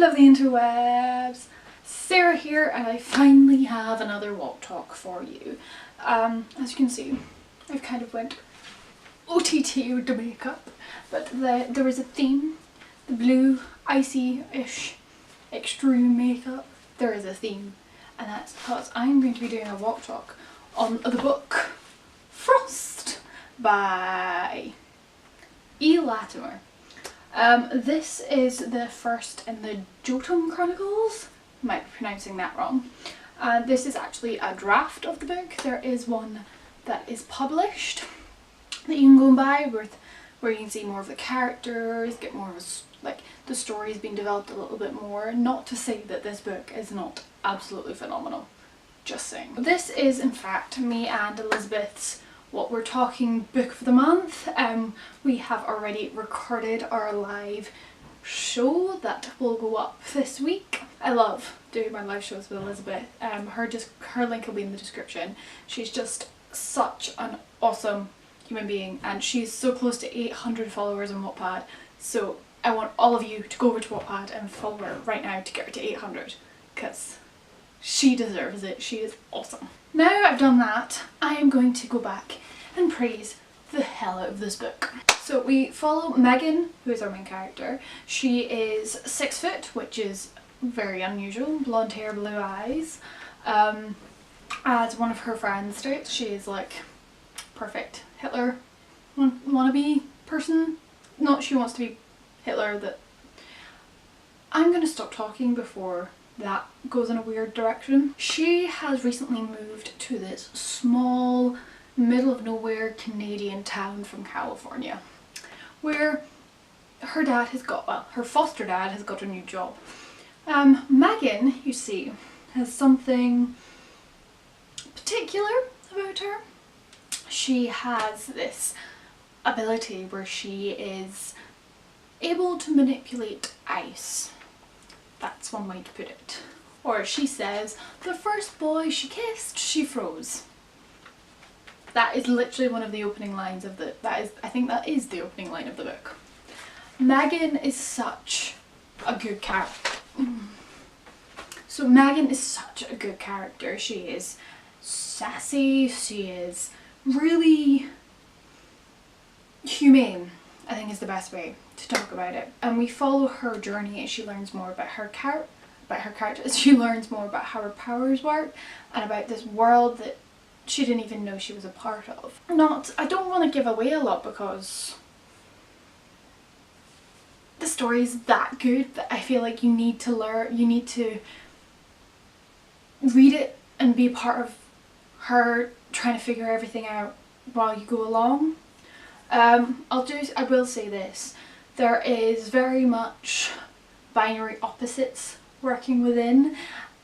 lovely interwebs, Sarah here, and I finally have another walk talk for you. As you can see, I've kind of went OTT with the makeup, but there is a theme. The blue, icy-ish, extreme makeup, there is a theme, and that's because I'm going to be doing a walk talk on the book Frost by E. Latimer. This is the first in the Jotun Chronicles. Might be pronouncing that wrong. This is actually a draft of the book. There is one that is published that you can go and buy where you can see more of the characters, get more of like the stories being developed a little bit more. Not to say that this book is not absolutely phenomenal, just saying. This is in fact me and Elizabeth's what we're talking book of the month. We have already recorded our live show that will go up this week. I love doing my live shows with Elizabeth. Her link will be in the description. She's just such an awesome human being, and she's so close to 800 followers on Wattpad, so I want all of you to go over to Wattpad and follow her right now to get her to 800, because she deserves it. She is awesome. Now I've done that, I am going to go back and praise the hell out of this book. So we follow Megan, who is our main character. She is 6 foot, which is very unusual, blonde hair, blue eyes. As one of her friends states, she is like perfect Hitler wannabe person. Not she wants to be Hitler, that I'm going to stop talking before that goes in a weird direction. She has recently moved to this small, middle of nowhere Canadian town from California, where her dad has got, well, her foster dad has got a new job. Megan, you see, has something particular about her. She has this ability where she is able to manipulate ice. That's one way to put it. Or she says, the first boy she kissed, she froze. That is literally one of the opening lines of the, I think that is the opening line of the book. Megan is such a good character. So Megan is such a good character. She is sassy, she is really humane, I think is the best way to talk about it. And we follow her journey as she learns more about her character, as she learns more about how her powers work and about this world that she didn't even know she was a part of. I don't want to give away a lot because the story is that good that I feel like you need to learn, you need to read it and be part of her trying to figure everything out while you go along. I will say this, there is very much binary opposites working within.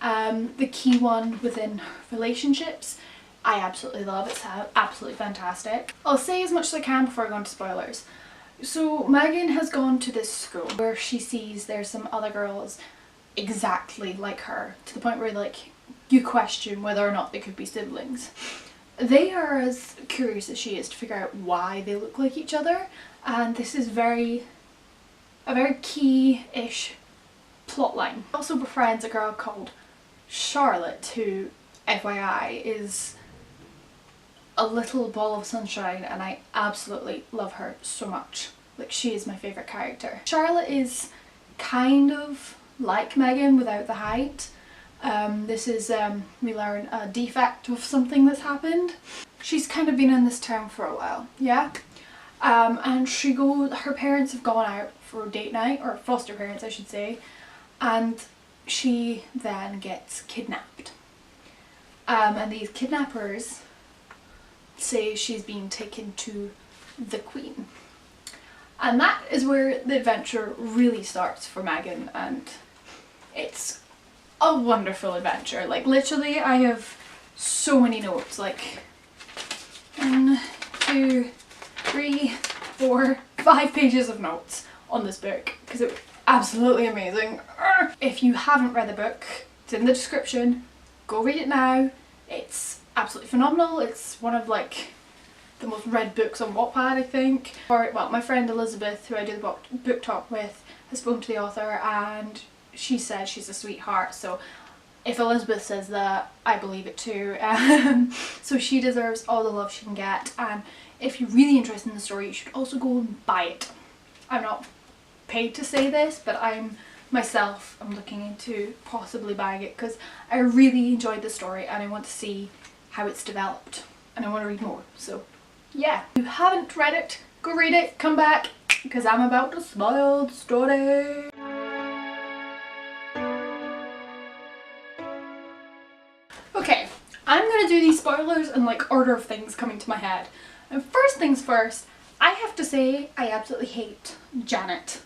The key one within relationships, I absolutely love. It's absolutely fantastic. I'll say as much as I can before I go into spoilers. So Megan has gone to this school where she sees there's some other girls exactly like her, to the point where like you question whether or not they could be siblings. They are as curious as she is to figure out why they look like each other, and this is a very key-ish plotline. Also befriends a girl called Charlotte, who, FYI, is a little ball of sunshine, and I absolutely love her so much. Like, she is my favourite character. Charlotte is kind of like Megan without the height. This is, we learn a defect of something that's happened. She's kind of been in this town for a while, yeah? And her parents have gone out for a date night, or foster parents I should say, and she then gets kidnapped. And these kidnappers say she's being taken to the Queen. And that is where the adventure really starts for Megan, and it's a wonderful adventure. Like, literally I have so many notes, like 1, 2, 3, 4, 5 pages of notes on this book because it was absolutely amazing. If you haven't read the book, it's in the description, go read it now. It's absolutely phenomenal. It's one of like the most read books on Wattpad, I think. Or, well, my friend Elizabeth, who I do the book talk with, has spoken to the author, and she says she's a sweetheart, so if Elizabeth says that, I believe it too. So she deserves all the love she can get, and if you're really interested in the story, you should also go and buy it. I'm not paid to say this, but I'm looking into possibly buying it because I really enjoyed the story and I want to see how it's developed and I want to read more. So yeah, if you haven't read it, go read it, come back, because I'm about to spoil the story. Okay, I'm gonna do these spoilers in like order of things coming to my head. And first things first, I have to say I absolutely hate Janet,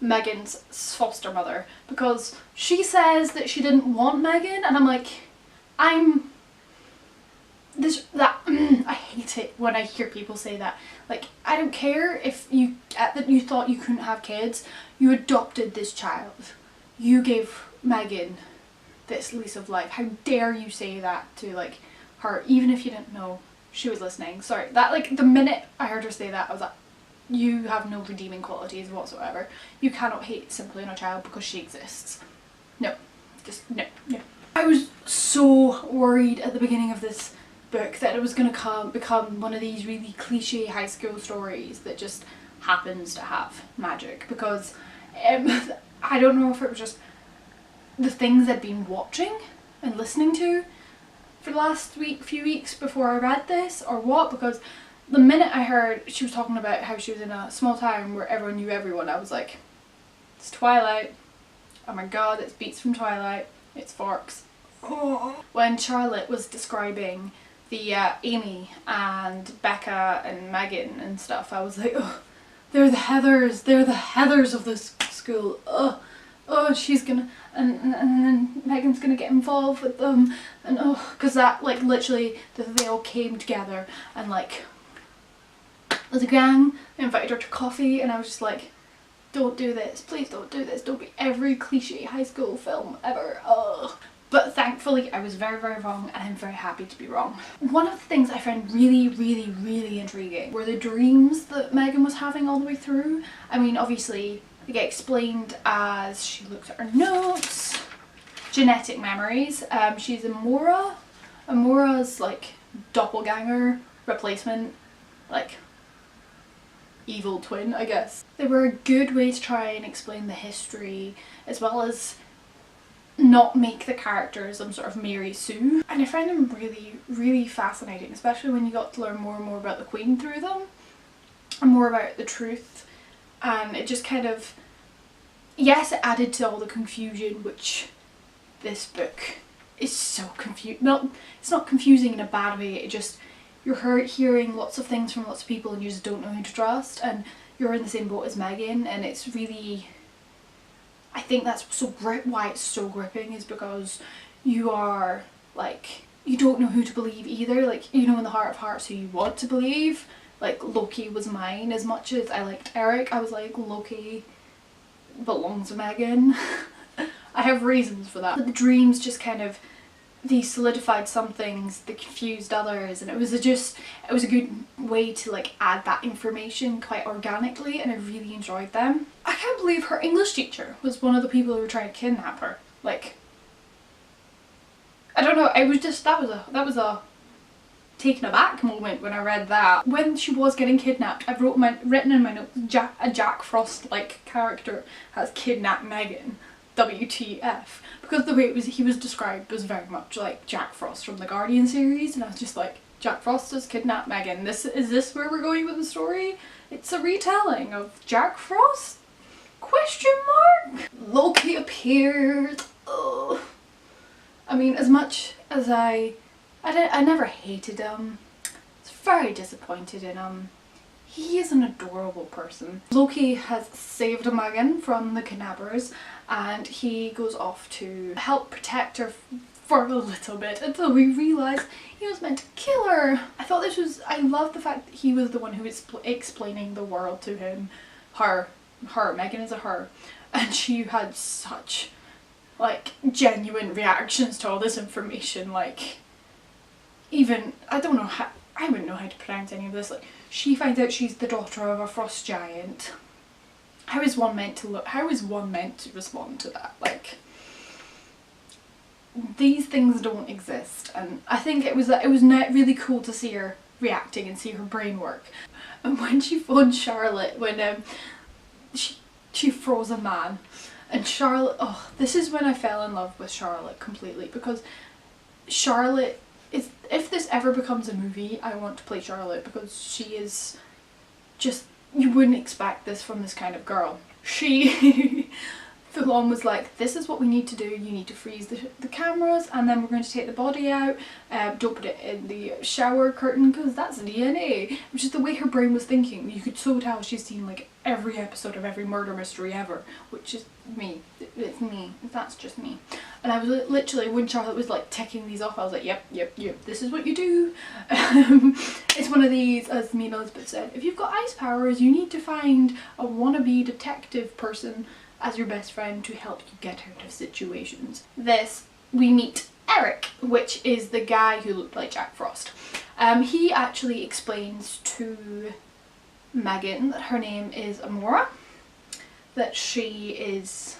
Megan's foster mother, because she says that she didn't want Megan, and I'm like, I hate it when I hear people say that. Like, I don't care if you thought you couldn't have kids, you adopted this child, you gave Megan this lease of life. How dare you say that to like her, even if you didn't know she was listening. Sorry, that like the minute I heard her say that, I was like, you have no redeeming qualities whatsoever. You cannot hate simply on a child because she exists. No, just no. I was so worried at the beginning of this book that it was going to become one of these really cliche high school stories that just happens to have magic, because I don't know if it was just the things I'd been watching and listening to for the last few weeks before I read this or what, because the minute I heard she was talking about how she was in a small town where everyone knew everyone, I was like, it's Twilight. Oh my god, it's beats from Twilight. It's Forks. Oh. When Charlotte was describing the Amy and Becca and Megan and stuff, I was like, oh, they're the Heathers of this school. Oh, she's gonna, and then Megan's gonna get involved with them, and oh, because that, like, literally, they all came together and like, as a gang, they invited her to coffee, and I was just like, don't do this, please don't do this, don't be every cliche high school film ever, ugh. But thankfully I was very, very wrong, and I'm very happy to be wrong. One of the things I found really, really, really intriguing were the dreams that Megan was having all the way through. I mean, obviously, they get explained as she looks at her notes, genetic memories. She's Amora. Amora's like doppelganger replacement, like evil twin, I guess. They were a good way to try and explain the history, as well as not make the characters some sort of Mary Sue. And I found them really, really fascinating, especially when you got to learn more and more about the Queen through them, and more about the truth. And it just kind of, yes, it added to all the confusion, which this book is so confusing. No, it's not confusing in a bad way, it just, you're hearing lots of things from lots of people and you just don't know who to trust, and you're in the same boat as Megan, and it's really, I think that's why it's so gripping, is because you are like, you don't know who to believe either. Like, you know, in the heart of hearts who you want to believe. Like, Loki was mine. As much as I liked Eric, I was like, Loki belongs to Megan. I have reasons for that. But the dreams just kind of, they solidified some things, they confused others, and it was a good way to like add that information quite organically, and I really enjoyed them. I can't believe her English teacher was one of the people who were trying to kidnap her. Like, I don't know, it was just, that was a taken aback moment when I read that. When she was getting kidnapped, I've written in my notes, a Jack Frost like character has kidnapped Megan. WTF, because the way he was described was very much like Jack Frost from the Guardian series, and I was just like, Jack Frost has kidnapped Megan. Is this where we're going with the story? It's a retelling of Jack Frost? Question mark? Loki appeared. Ugh. I mean, as much as I never hated him, I was very disappointed in him. He is an adorable person. Loki has saved Megan from the kidnappers, and he goes off to help protect her for a little bit until we realise he was meant to kill her. I love the fact that he was the one who was explaining the world to him. Megan is a her. And she had such like genuine reactions to all this information, like even, I wouldn't know how to pronounce any of this, like she finds out she's the daughter of a frost giant, how is one meant to look, how is one meant to respond to that? Like, these things don't exist. And I think it was really cool to see her reacting and see her brain work. And when she phoned Charlotte, when she froze a man, and Charlotte, oh, this is when I fell in love with Charlotte completely, because Charlotte is, if this ever becomes a movie, I want to play Charlotte, because she is just, you wouldn't expect this from this kind of girl. She full on was like, this is what we need to do, you need to freeze the cameras, and then we're going to take the body out, don't put it in the shower curtain because that's DNA, which is the way her brain was thinking. You could so tell she's seen like every episode of every murder mystery ever, which is me. It's me. That's just me. And I was literally, when Charlotte was like ticking these off, I was like, yep, this is what you do. It's one of these, as me and Elizabeth said, if you've got ice powers, you need to find a wannabe detective person as your best friend to help you get out of situations. This, we meet Eric, which is the guy who looked like Jack Frost. He actually explains to Megan that her name is Amora, that she is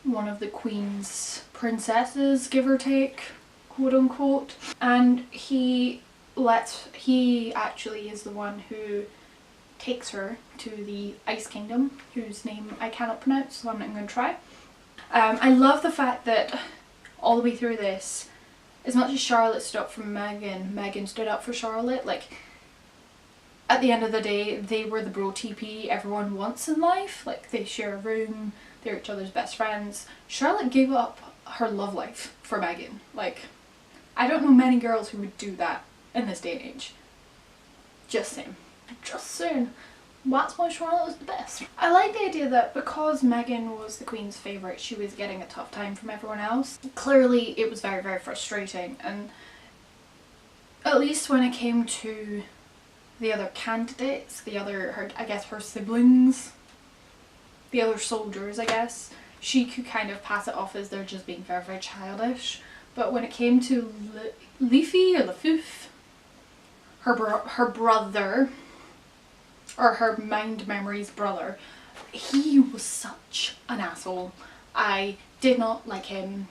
one of the Queen's princesses, give or take, quote unquote. And he actually is the one who takes her to the Ice Kingdom, whose name I cannot pronounce, so I'm not going to try. I love the fact that all the way through this, as much as Charlotte stood up for Megan, Megan stood up for Charlotte. Like, at the end of the day, they were the bro TP everyone wants in life. Like, they share a room, they're each other's best friends. Charlotte gave up her love life for Megan. Like, I don't know many girls who would do that in this day and age. Just saying. Just saying. That's why Charlotte was the best. I like the idea that because Megan was the Queen's favourite, she was getting a tough time from everyone else. Clearly it was very, very frustrating, and at least when it came to the other candidates, the other, I guess her siblings, the other soldiers, I guess, she could kind of pass it off as they're just being very, very childish. But when it came to Leafy or Lafoof, her brother, or her mind memory's brother, he was such an asshole. I did not like him.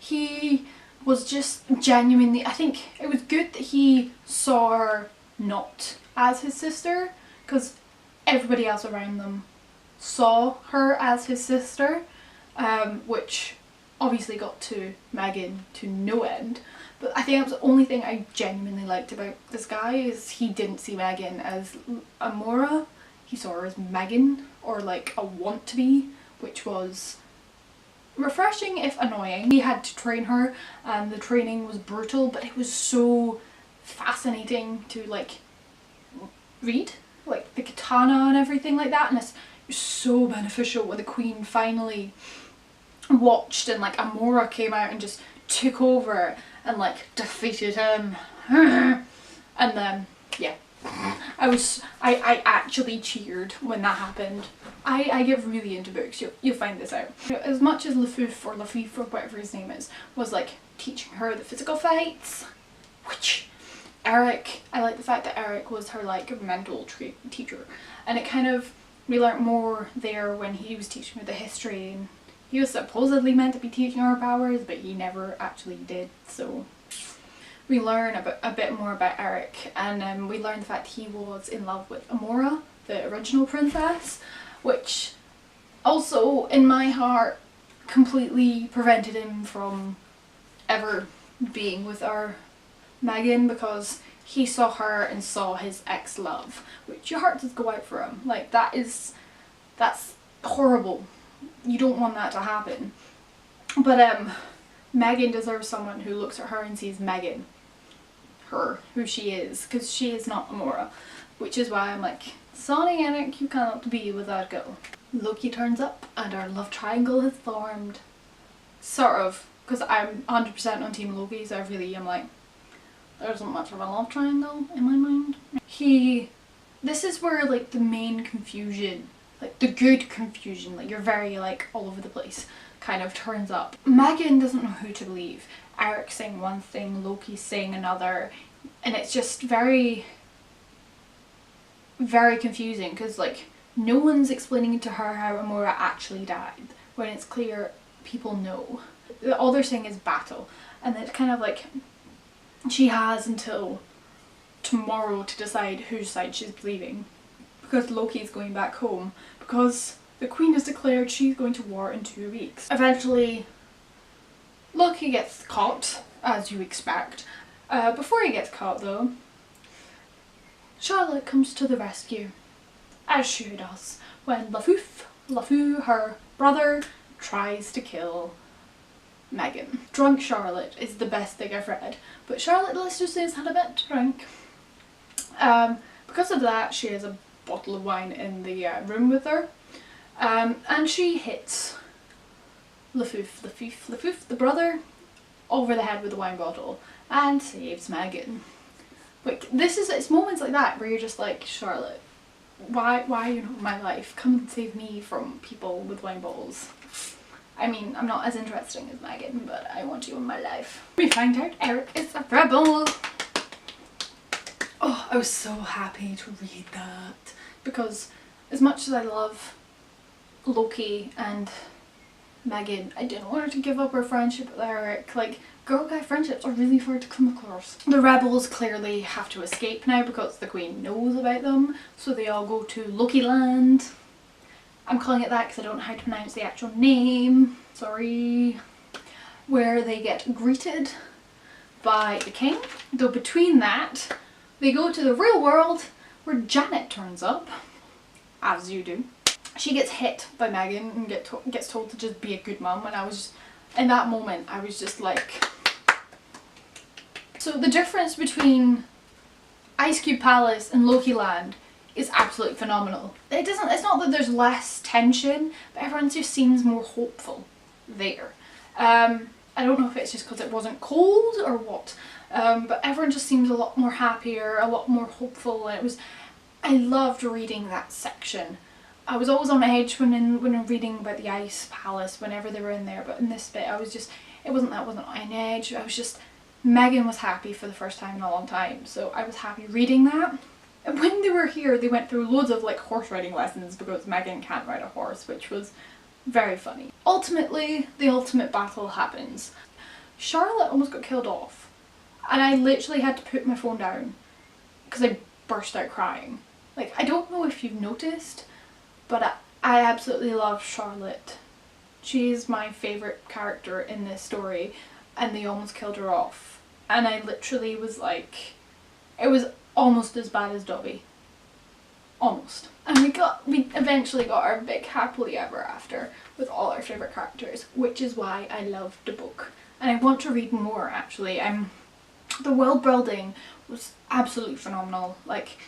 He was just genuinely, I think it was good that he saw her not as his sister, because everybody else around them saw her as his sister, which obviously got to Megan to no end. But I think that was the only thing I genuinely liked about this guy, is he didn't see Megan as Amora, he saw her as Megan, or like a want-to-be, which was refreshing if annoying. He had to train her, and the training was brutal, but it was so fascinating to like read, like the katana and everything like that, and it was so beneficial when the Queen finally watched and like Amora came out and just took over and like defeated him. And then yeah, I actually cheered when that happened. I get really into books, you'll find this out. As much as Lafoof or Lafif or whatever his name is was like teaching her the physical fights, which Eric, I like the fact that Eric was her like mental teacher, and it kind of, we learnt more there when he was teaching her the history, and he was supposedly meant to be teaching her powers, but he never actually did, so we learn a bit more about Eric, and we learn the fact he was in love with Amora, the original princess, which also in my heart completely prevented him from ever being with our Megan, because he saw her and saw his ex-love, which your heart does go out for him. Like, that's horrible. You don't want that to happen. But Megan deserves someone who looks at her and sees Megan, her, who she is, because she is not Amora, which is why I'm like, Sonny and Eric, you cannot be without go. Loki turns up and our love triangle has formed. Sort of, because I'm 100% on Team Loki, so I really am like, there isn't much of a love triangle in my mind. This is where like the main confusion, like the good confusion, like you're very like all over the place, kind of turns up. Megan doesn't know who to believe. Eric's saying one thing, Loki's saying another, and it's just very, very confusing, because like no one's explaining to her how Amora actually died, when it's clear people know. All they're saying is battle, and it's kind of like she has until tomorrow to decide whose side she's believing, because Loki's going back home, because the Queen has declared she's going to war in 2 weeks. Eventually Loki gets caught, as you expect. Before he gets caught though, Charlotte comes to the rescue, as she does, when LaFou, her brother, tries to kill Megan. Drunk Charlotte is the best thing I've read, but Charlotte, let's just say, has had a bit to drink. Because of that, she has a bottle of wine in the room with her, and she hits LaFou, the brother, over the head with the wine bottle and saves Megan. Like, it's moments like that where you're just like, Charlotte, why are you not in my life? Come and save me from people with wine bottles. I mean, I'm not as interesting as Megan, but I want you in my life. We find out Eric is a rebel. Oh, I was so happy to read that, because as much as I love Loki and Megan, I didn't want her to give up her friendship with Eric. Like, girl-guy friendships are really hard to come across. The rebels clearly have to escape now because the Queen knows about them, so they all go to Loki Land. I'm calling it that because I don't know how to pronounce the actual name, sorry. Where they get greeted by the king. Though between that, they go to the real world where Janet turns up, as you do. She gets hit by Megan and gets told to just be a good mum, and I was just, in that moment, I was just like... So the difference between Ice Cube Palace and Loki Land is absolutely phenomenal. It's not that there's less tension, but everyone just seems more hopeful there. I don't know if it's just because it wasn't cold or what, but everyone just seems a lot more happier, a lot more hopeful, and I loved reading that section. I was always on edge when I'm reading about the Ice Palace whenever they were in there, but in this bit I was just, I wasn't on edge, I was just, Megan was happy for the first time in a long time, so I was happy reading that. And when they were here, they went through loads of like horse riding lessons because Megan can't ride a horse, which was very funny. Ultimately, the ultimate battle happens. Charlotte almost got killed off, and I literally had to put my phone down because I burst out crying. Like, I don't know if you've noticed, but I absolutely love Charlotte. She is my favourite character in this story, and they almost killed her off. And I literally was like, it was almost as bad as Dobby. Almost. And we eventually got our big happily ever after with all our favourite characters, which is why I loved the book. And I want to read more, actually. The world building was absolutely phenomenal. Like,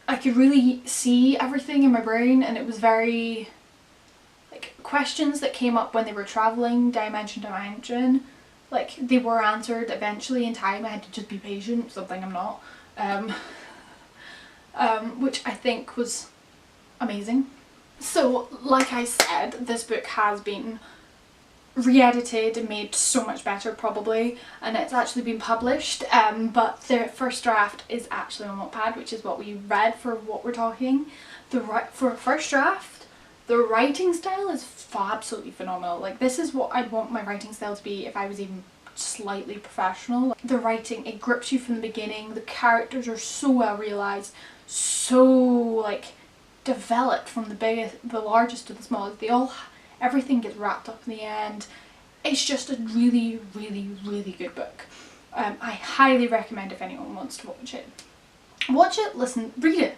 I could really see everything in my brain, and it was very, like, questions that came up when they were travelling dimension to dimension, like, they were answered eventually in time. I had to just be patient, something I'm not, which I think was amazing. So, like I said, this book has been re-edited and made so much better probably, and it's actually been published, but the first draft is actually on Wattpad, which is what we read for what we're talking. For a first draft, the writing style is absolutely phenomenal. Like, this is what I'd want my writing style to be if I was even slightly professional. The writing, it grips you from the beginning, the characters are so well realised, so like developed from the largest to the smallest. Everything gets wrapped up in the end. It's just a really, really, really good book. I highly recommend if anyone wants to watch it. Watch it, listen, read it.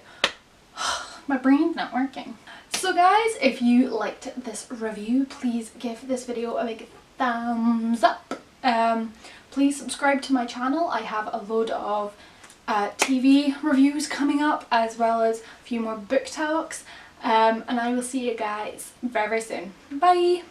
My brain's not working. So guys, if you liked this review, please give this video a big thumbs up. Please subscribe to my channel. I have a load of TV reviews coming up, as well as a few more book talks. And I will see you guys very, very soon. Bye!